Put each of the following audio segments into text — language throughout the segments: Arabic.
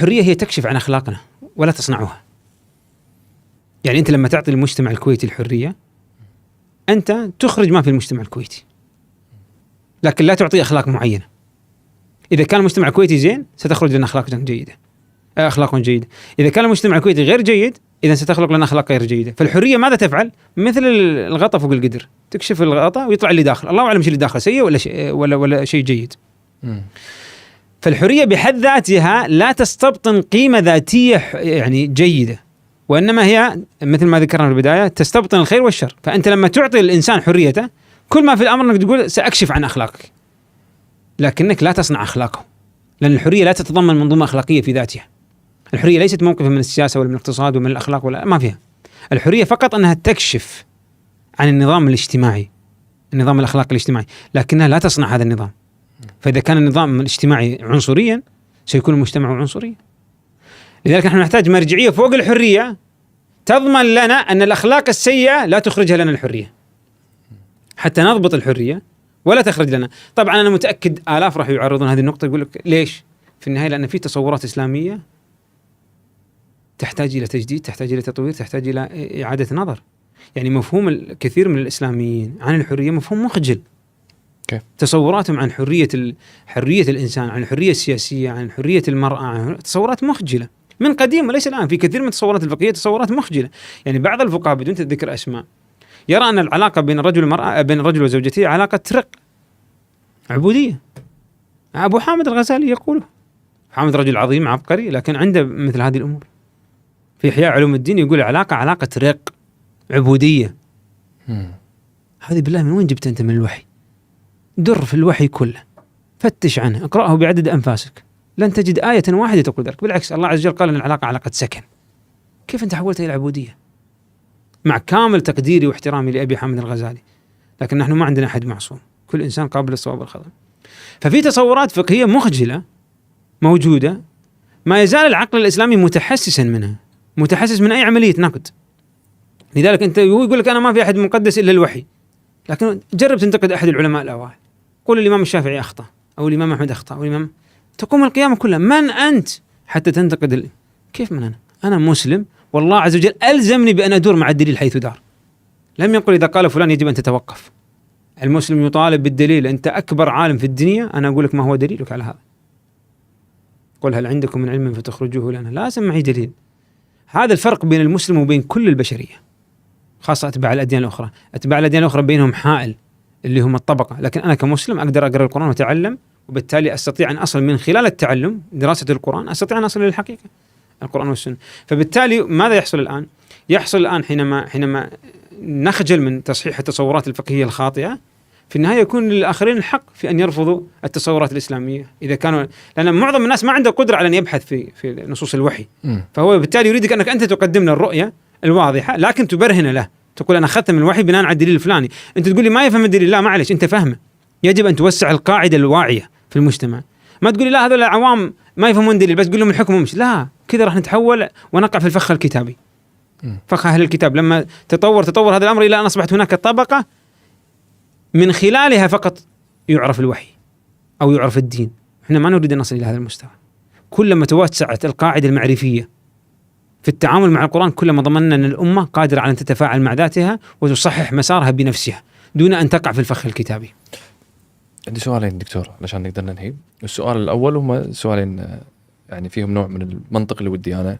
الحرية هي تكشف عن أخلاقنا ولا تصنعها. يعني أنت لما تعطي المجتمع الكويتي الحرية أنت تخرج ما في المجتمع الكويتي، لكن لا تعطي أخلاق معينة. إذا كان المجتمع الكويتي زين ستخرج لنا أخلاق جيدة، أخلاق جيدة. إذا كان المجتمع الكويتي غير جيد إذا ستخلق لنا أخلاق غير جيدة. فالحرية ماذا تفعل؟ مثل الغطاء فوق القدر، تكشف الغطاء ويطلع اللي داخل، الله أعلم إيش اللي داخل، سيء ولا شيء جيد. فالحرية بحد ذاتها لا تستبطن قيمة ذاتية يعني جيدة، وإنما هي مثل ما ذكرنا في البداية تستبطن الخير والشر. فأنت لما تعطي الإنسان حريته كل ما في الأمر أنك تقول سأكشف عن أخلاقك، لكنك لا تصنع أخلاقه، لأن الحرية لا تتضمن منظومة أخلاقية في ذاتها. الحرية ليست موقفا من السياسة ولا من الاقتصاد ومن الأخلاق ولا ما فيها. الحرية فقط أنها تكشف عن النظام الاجتماعي، النظام الأخلاقي الاجتماعي، لكنها لا تصنع هذا النظام. فإذا كان النظام الاجتماعي عنصريا سيكون المجتمع عنصريا. لذلك نحن نحتاج مرجعية فوق الحرية تضمن لنا أن الأخلاق السيئة لا تخرجها لنا الحرية، حتى نضبط الحرية ولا تخرج لنا. طبعا أنا متأكد آلاف راح يعرضون هذه النقطة، يقول لك ليش؟ في النهاية لأن في تصورات إسلامية تحتاج إلى تجديد، تحتاج إلى تطوير، تحتاج إلى إعادة نظر. يعني مفهوم الكثير من الإسلاميين عن الحرية مفهوم مخجل. تصوراتهم عن حرية الإنسان، عن الحرية السياسية، عن حرية المرأة، عن تصورات مخجلة من قديم وليس الآن. في كثير من التصورات الفقهية تصورات مخجلة. يعني بعض الفقهاء بدون ذكر أسماء يرى أن العلاقة بين الرجل والمرأة، بين الرجل وزوجته علاقة رق، عبودية. أبو حامد الغزالي يقوله. حامد رجل عظيم عبقري لكن عنده مثل هذه الأمور. في إحياء علوم الدين يقول علاقة رق، عبودية. هذه بالله من وين جبت أنت من الوحي؟ در في الوحي كله، فتش عنه، اقرأه بعدد أنفاسك، لن تجد آية واحدة تقول ذلك. بالعكس الله عز وجل قال أن العلاقة علاقة سكن. كيف أنت حولتها إلى عبودية؟ مع كامل تقديري واحترامي لأبي حامد الغزالي، لكن نحن ما عندنا أحد معصوم، كل إنسان قابل للصواب والخطأ. ففي تصورات فقهية مخجلة موجودة ما يزال العقل الإسلامي متحسسا منها، متحسس من أي عملية نقد. لذلك أنت يقول لك أنا ما في أحد مقدس إلا الوحي، لكن جرب تنتقد أحد العلماء الأوائل، قول الإمام الشافعي أخطأ أو الإمام أحمد أخطأ أو الإمام، تقوم القيامة كلها من أنت حتى تنتقد كيف من أنا مسلم والله عز وجل ألزمني بأن أدور مع الدليل حيث دار. لم يقل إذا قال فلان يجب أن تتوقف. المسلم يطالب بالدليل. أنت أكبر عالم في الدنيا، أنا أقول لك ما هو دليلك على هذا؟ قل هل عندكم من علم فتخرجوه لنا، لازم معي دليل. هذا الفرق بين المسلم وبين كل البشرية، خاصة أتباع الأديان الأخرى. أتباع الأديان الأخرى بينهم حائل اللي هم الطبقة، لكن أنا كمسلم أقدر أقرأ القرآن وأتعلم، وبالتالي أستطيع أن أصل من خلال التعلم دراسة القرآن أستطيع أن أصل للحقيقة، القرآن والسنة. فبالتالي ماذا يحصل الآن؟ يحصل الآن حينما نخجل من تصحيح التصورات الفقهية الخاطئة، في النهاية يكون للآخرين الحق في أن يرفضوا التصورات الإسلامية إذا كانوا، لأن معظم الناس ما عنده قدرة على أن يبحث في نصوص الوحي. فهو بالتالي يريدك أنك أنت تقدم له الرؤية الواضحة، لكن تبرهن له، تقول أنا أخذت من الوحي بناء على الدليل الفلاني. أنت تقول لي ما يفهم الدليل، لا معلش أنت فهمه، يجب أن توسع القاعدة الواعية في المجتمع. ما تقول لي لا هذول العوام ما يفهمون دليل بس تقول لهم الحكم ومش، لا كذا راح نتحول ونقع في الفخ الكتابي، فخ أهل الكتاب. لما تطور هذا الأمر إلى أن أصبحت هناك طبقة من خلالها فقط يعرف الوحي أو يعرف الدين. إحنا ما نريد أن نصل إلى هذا المستوى. كلما توسعت القاعدة المعرفية في التعامل مع القرآن كلما ضمننا أن الأمة قادرة على أن تتفاعل مع ذاتها وتصحح مسارها بنفسها دون أن تقع في الفخ الكتابي. عندي سؤالين دكتور علشان نقدر ننهي. السؤال الأول هما سؤالين يعني فيهم نوع من المنطق اللي ودي أنا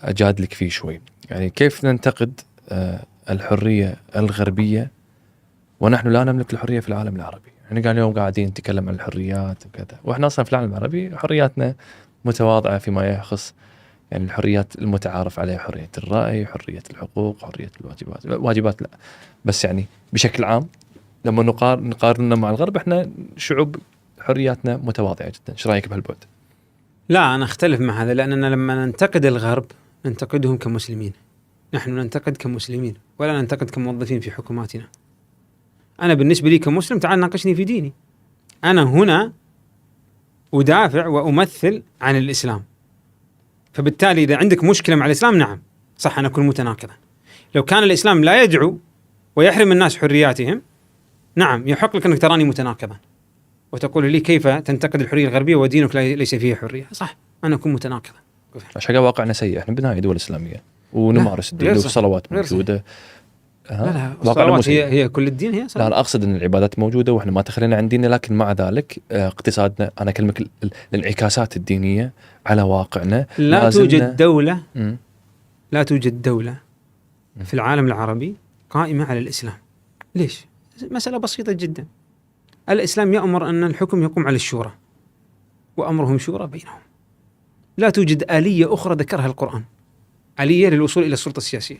أجادلك فيه شوي. يعني كيف ننتقد الحرية الغربية ونحن لا نملك الحرية في العالم العربي؟ يعني قاعد اليوم قاعدين نتكلم عن الحريات وكذا، وإحنا أصلا في العالم العربي حرياتنا متواضعة فيما يخص يعني الحريات المتعارف عليها، حرية الرأي، حرية الحقوق، حرية الواجبات لا، بس يعني بشكل عام لما نقارننا مع الغرب احنا شعوب حرياتنا متواضعة جدا. ايش رايك بهالبعد؟ لا أنا أختلف مع هذا، لأننا لما ننتقد الغرب ننتقدهم كمسلمين، نحن ننتقد كمسلمين ولا ننتقد كموظفين في حكوماتنا. أنا بالنسبة لي كمسلم تعال ناقشني في ديني، أنا هنا أدافع وأمثل عن الإسلام، فبالتالي إذا عندك مشكلة مع الإسلام نعم صح أنا أكون متناقضا. لو كان الإسلام لا يدعو ويحرم الناس حرياتهم نعم يحق لك أنك تراني متناقضا وتقول لي كيف تنتقد الحرية الغربية ودينك ليس فيه حرية. صح انا اكون متناقضا. عشان واقعنا سيء، احنا بالنهايه دول اسلاميه ونمارس الدين والصلوات موجوده. لا الصلوات هي كل الدين هي لا، انا اقصد ان العبادات موجوده واحنا ما تخلينا عن ديننا، لكن مع ذلك اقتصادنا، انا اكلمك الانعكاسات الدينيه على واقعنا. لا توجد دوله لا توجد دوله في العالم العربي قائمه على الاسلام. ليش؟ مساله بسيطه جدا. الاسلام يأمر ان الحكم يقوم على الشورى، وامرهم شورى بينهم. لا توجد آلية أخرى ذكرها القرآن، آلية للوصول إلى السلطة السياسية.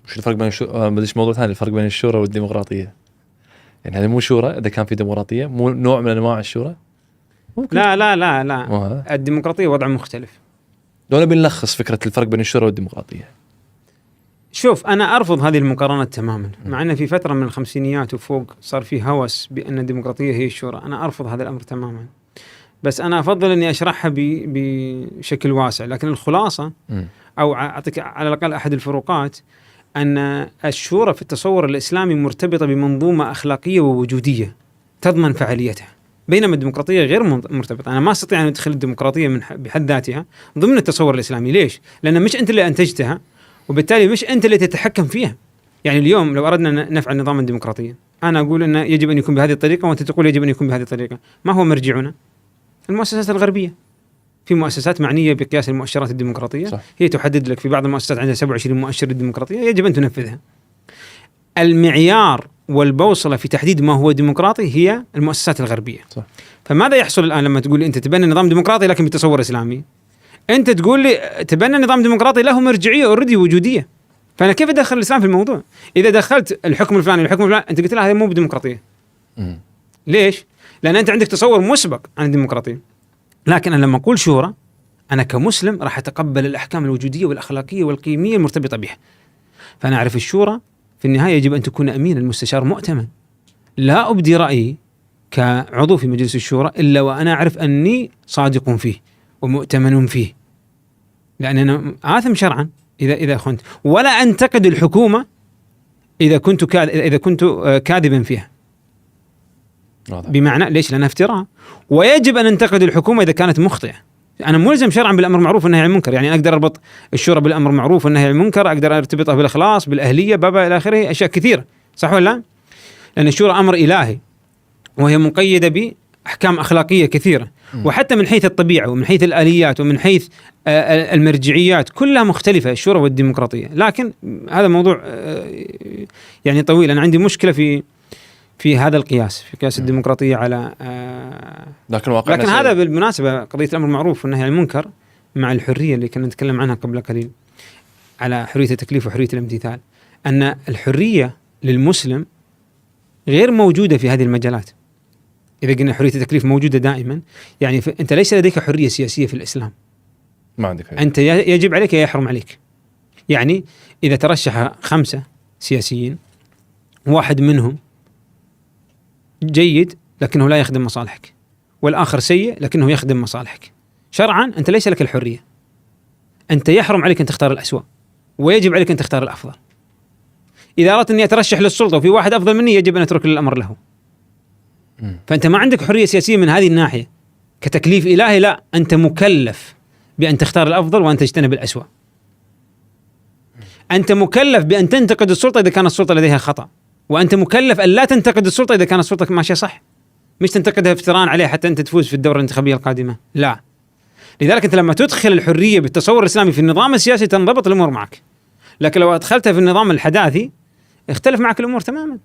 وش الفرق بين بديش موضوع ثاني، الفرق بين الشورى والديمقراطية؟ يعني هذه مو شورى إذا كان في ديمقراطية، مو نوع من أنواع الشورى؟ لا لا لا لا، الديمقراطية وضع مختلف. لو بنلخص فكرة الفرق بين الشورى والديمقراطية. شوف، أنا أرفض هذه المقارنة تماما، مع أن في فترة من الخمسينيات وفوق صار في هوس بأن الديمقراطية هي الشورى. أنا أرفض هذا الأمر تماما، بس أنا أفضل أني أشرحها بشكل واسع. لكن الخلاصة أو أعطيك على الأقل أحد الفروقات، أن الشورى في التصور الإسلامي مرتبطة بمنظومة أخلاقية ووجودية تضمن فعاليتها، بينما الديمقراطية غير مرتبطة. أنا ما أستطيع أن أدخل الديمقراطية بحد ذاتها ضمن التصور الإسلامي. ليش؟ لأن مش أنت اللي أنتجتها، وبالتالي مش أنت اللي تتحكم فيها. يعني اليوم لو أردنا نفعل نظاما ديمقراطيا، أنا أقول أنه يجب أن يكون بهذه الطريقة، وأنت تقول يجب أن يكون بهذه الطريقة. ما هو مرجعنا؟ المؤسسات الغربية. في مؤسسات معنية بقياس المؤشرات الديمقراطية، صح. هي تحدد لك، في بعض المؤسسات عندها 27 مؤشر للديمقراطية، يجب أن تنفذها. المعيار والبوصلة في تحديد ما هو ديمقراطي هي المؤسسات الغربية، صح. فماذا يحصل الآن لما تقول لي أنت تبنى نظام ديمقراطي لكن بتصور إسلامي؟ أنت تقول لي تبنى نظام ديمقراطي له مرجعية أوريدي وجودية، فأنا كيف أدخل الإسلام في الموضوع؟ إذا دخلت الحكم الفلاني والحكم الفلاني، أنت قلت له هذا مو بديمقراطية. ليش؟ لأن أنت عندك تصور مسبق عن الديمقراطية. لكن أنا لما أقول شورى، أنا كمسلم راح أتقبل الأحكام الوجودية والأخلاقية والقيمية المرتبطة بها. فأنا أعرف الشورى في النهاية يجب أن تكون أمين المستشار مؤتمن. لا أبدي رأيي كعضو في مجلس الشورى إلا وأنا أعرف أني صادق فيه ومؤتمن فيه، لأن أنا آثم شرعا إذا خنت، ولا أنتقد الحكومة إذا كنت كاذبا فيها. بمعنى ليش؟ لأنها افتراء، ويجب أن ننتقد الحكومة إذا كانت مخطئة. أنا ملزم شرعا بالأمر معروف والنهي عن المنكر. يعني أقدر أربط الشورى بالأمر معروف والنهي عن المنكر، أقدر أرتبطها بالإخلاص، بالأهلية، بابا إلى آخره، أشياء كثيرة، صح ولا لا؟ لأن الشورى أمر إلهي، وهي مقيدة بأحكام أخلاقية كثيرة، وحتى من حيث الطبيعة ومن حيث الآليات ومن حيث المرجعيات كلها مختلفة الشورى والديمقراطية. لكن هذا موضوع يعني طويل. أنا عندي مشكلة في هذا القياس، في قياس الديمقراطية على لكن هذا بالمناسبة قضية الأمر المعروف والنهي عن المنكر مع الحرية اللي كنا نتكلم عنها قبل قليل، على حرية التكليف وحرية الامتثال، أن الحرية للمسلم غير موجودة في هذه المجالات. إذا قلنا حرية التكليف موجودة دائما، يعني أنت ليس لديك حرية سياسية في الإسلام، ما عندك حرية. أنت يجب عليك يحرم عليك. يعني إذا ترشح 5 سياسيين، واحد منهم جيد لكنه لا يخدم مصالحك، والآخر سيء لكنه يخدم مصالحك، شرعا أنت ليس لك الحرية. أنت يحرم عليك أن تختار الأسوأ، ويجب عليك أن تختار الأفضل. إذا أردت أني أترشح للسلطة وفي واحد أفضل مني، يجب أن أترك الأمر له. فأنت ما عندك حرية سياسية من هذه الناحية كتكليف إلهي، لا، أنت مكلف بأن تختار الأفضل وأن تجتنب الأسوأ. أنت مكلف بأن تنتقد السلطة إذا كانت السلطة لديها خطأ، وأنت مكلف أن لا تنتقد السلطة إذا كانت السلطة ماشية صح، مش تنتقدها افتراء عليه حتى أنت تفوز في الدورة الانتخابية القادمة، لا. لذلك أنت لما تدخل الحرية بالتصور الإسلامي في النظام السياسي تنضبط الأمور معك، لكن لو أدخلتها في النظام الحداثي اختلف معك الأمور تماما.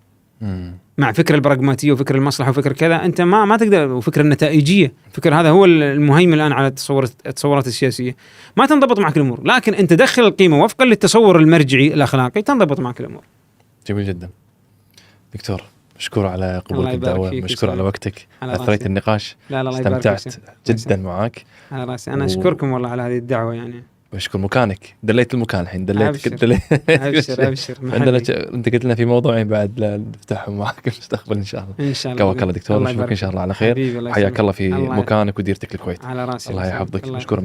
مع فكر البراغماتية وفكر المصلحة وفكر كذا، أنت ما تقدر، وفكر النتائجية، فكر هذا هو المهيمن الآن على التصورات السياسية، ما تنضبط معك الأمور. لكن أنت دخل القيمة وفقا للتصور المرجعي الأخلاقي تنضبط معك الأمور. جميل جدا دكتور، مشكور على قبولك الدعوة، مشكور على وقتك، أثريت النقاش، استمتعت جدا معك. على راسي. أنا أشكركم والله على هذه الدعوة. يعني بشكر مكانك، دليت المكان الحين، أبشر. انت قلت لنا في موضوعين بعد نفتحهم معك في المستقبل ان شاء الله. ان شاء الله. كواك الله دكتور، نشوفك ان شاء الله على خير. حياك الله في مكانك وديرتك الكويت. على راسي. الله يحفظك. مشكور.